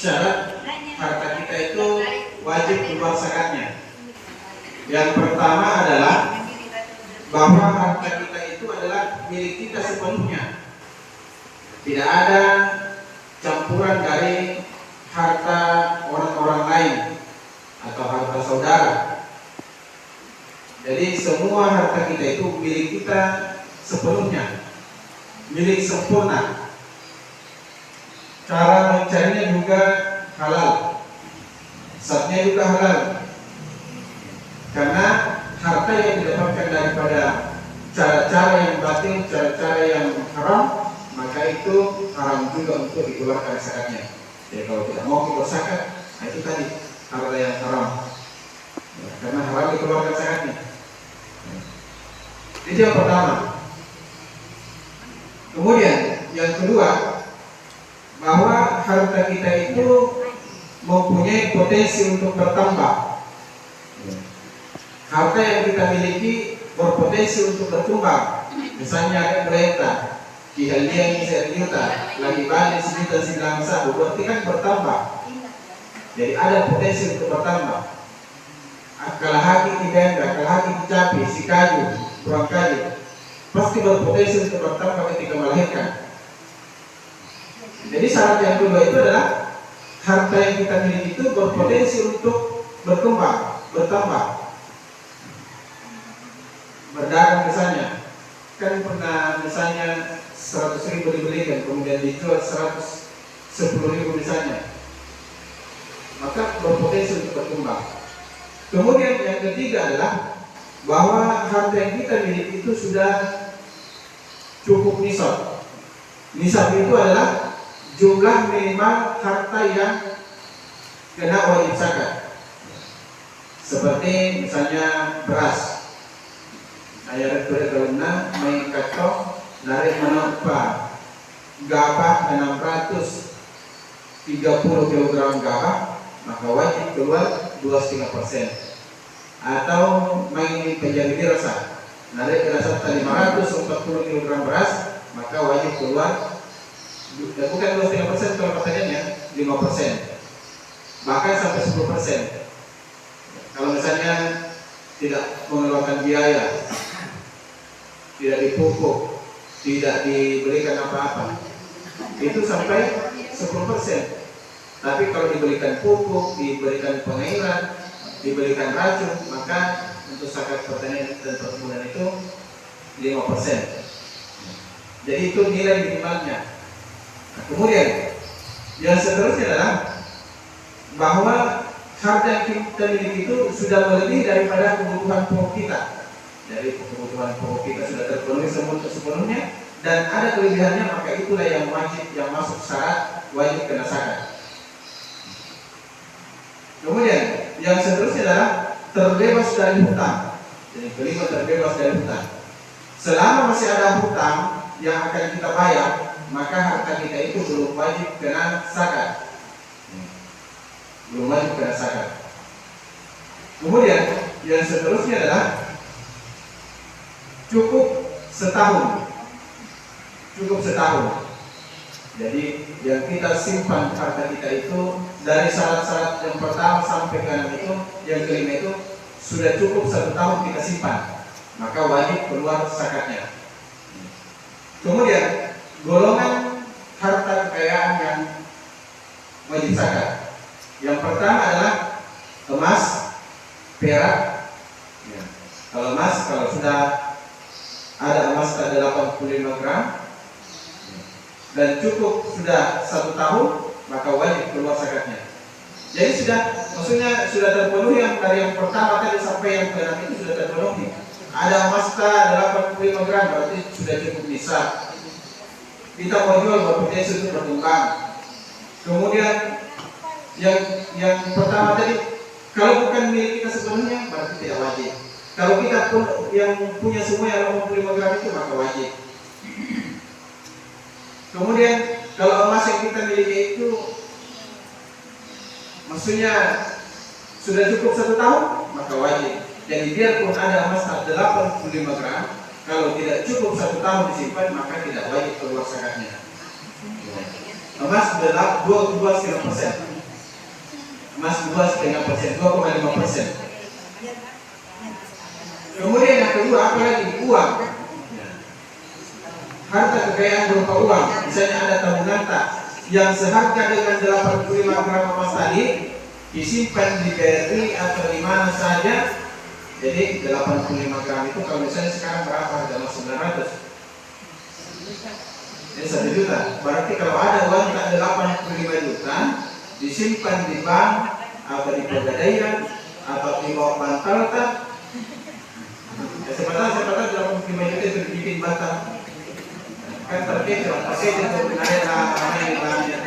syarat harta kita itu wajib keluar zakatnya. Yang pertama adalah bahwa harta kita itu adalah milik kita sepenuhnya. Tidak ada campuran dari harta orang-orang lain atau harta saudara. Jadi semua harta kita itu milik kita sepenuhnya, milik sempurna. Cara mencarinya juga halal, zatnya juga halal. Karena harta yang didapatkan daripada cara-cara yang batil, cara-cara yang haram, maka itu haram juga untuk dikeluarkan zakatnya. Jadi kalau tidak mau keluar zakat, nah itu tadi harta yang haram, ya, karena haram dikeluarkan zakatnya. Itu yang pertama. Kemudian yang kedua, bahwa harta kita itu mempunyai potensi untuk bertambah. Harta yang kita miliki berpotensi untuk berkembang. Misalnya ada kereta, kihalian juta, lagi balik sejuta 91, berarti kan bertambah. Jadi ada potensi untuk bertambah. Kalahaki tibenda, kalahaki dicapi, si kayu, kurang kayu, pasti berpotensi untuk bertambah ketika melahirkan. Jadi syarat yang kedua itu adalah harta yang kita miliki itu berpotensi untuk berkembang, bertambah. Berdagang misalnya, kan pernah misalnya 100.000 dibelikan, kemudian dijual 110.000 misalnya, maka berpotensi untuk berkembang. Kemudian yang ketiga adalah bahwa harta yang kita miliki itu sudah cukup nisab. Nisab itu adalah jumlah minimal harta yang kena wajib zakat. Seperti misalnya beras. Ayat berkelana mengkatok narik menopang gabah 630 kg gabah, maka wajib keluar 2,5%. Atau main penjadi dirasa narik dirasa 540 kg beras, maka wajib keluar bukan 2,5% kalau katanya 5%, bahkan sampai 10%. Kalau misalnya tidak mengeluarkan biaya, tidak dipupuk, tidak diberikan apa-apa, itu sampai 10%. Tapi kalau diberikan pupuk, diberikan pengairan, diberikan racun, maka untuk zakat pertanian dan perkebunan itu 5%. Jadi itu nilai minimalnya. Nah, kemudian yang seterusnya adalah bahwa harta yang kita miliki itu sudah melebihi daripada kebutuhan pokok kita. Dari kebutuhan pokok kita sudah terpenuhi sepenuhnya dan ada kelebihannya, maka itulah yang wajib, yang masuk syarat wajib kena zakat. Kemudian yang seterusnya adalah terbebas dari hutang. Jadi kelima, terbebas dari hutang. Selama masih ada hutang yang akan kita bayar, maka harta kita itu belum wajib kena zakat. Belum wajib kena zakat. Kemudian yang seterusnya adalah cukup setahun. Cukup setahun. Jadi yang kita simpan harta kita itu dari syarat-syarat yang pertama sampai ke enam itu, yang kelima itu sudah cukup 1 tahun kita simpan, maka wajib keluar zakatnya. Kemudian golongan harta kekayaan yang wajib zakat. Yang pertama adalah emas, perak. Ya. Kalau emas, kalau sudah ada emas ada 85 gram dan cukup sudah 1 tahun, maka wajib keluar zakatnya. Jadi maksudnya sudah terpenuhi yang dari yang pertama tadi sampai yang ke-6 itu sudah terpenuhi. Ada emas ada 85 gram, berarti sudah cukup nisab. Kita mau jual berpotensi untuk berkembang. Kemudian yang pertama tadi, kalau bukan milik kita sepenuhnya, berarti tidak wajib. Kalau kita pun yang punya semua yang 85 gram itu, maka wajib. Kemudian kalau emas yang kita miliki itu maksudnya sudah cukup 1 tahun, maka wajib. Jadi biarpun ada emas 85 gram, kalau tidak cukup 1 tahun disimpan, maka tidak wajib keluar zakatnya. Emas adalah 22,5%. emas 2,5%, 2,5%. Kemudian yang kedua apa lagi? Uang. Harta kekayaan berupa uang. Misalnya ada tabungan tak yang seharga dengan 85 gram emas tadi disimpan di BRI atau di mana saja. Jadi 85 gram itu kalau misalnya sekarang berapa harga emas? 900. Ini 1 juta. Berarti kalau ada uang tak 85 juta disimpan di bank atau di pegadaian atau di bawah bantal tak. Ya, siapa tahu 85 juta itu dibikin bantal. Kan terkait itu benar-benar ramai di banknya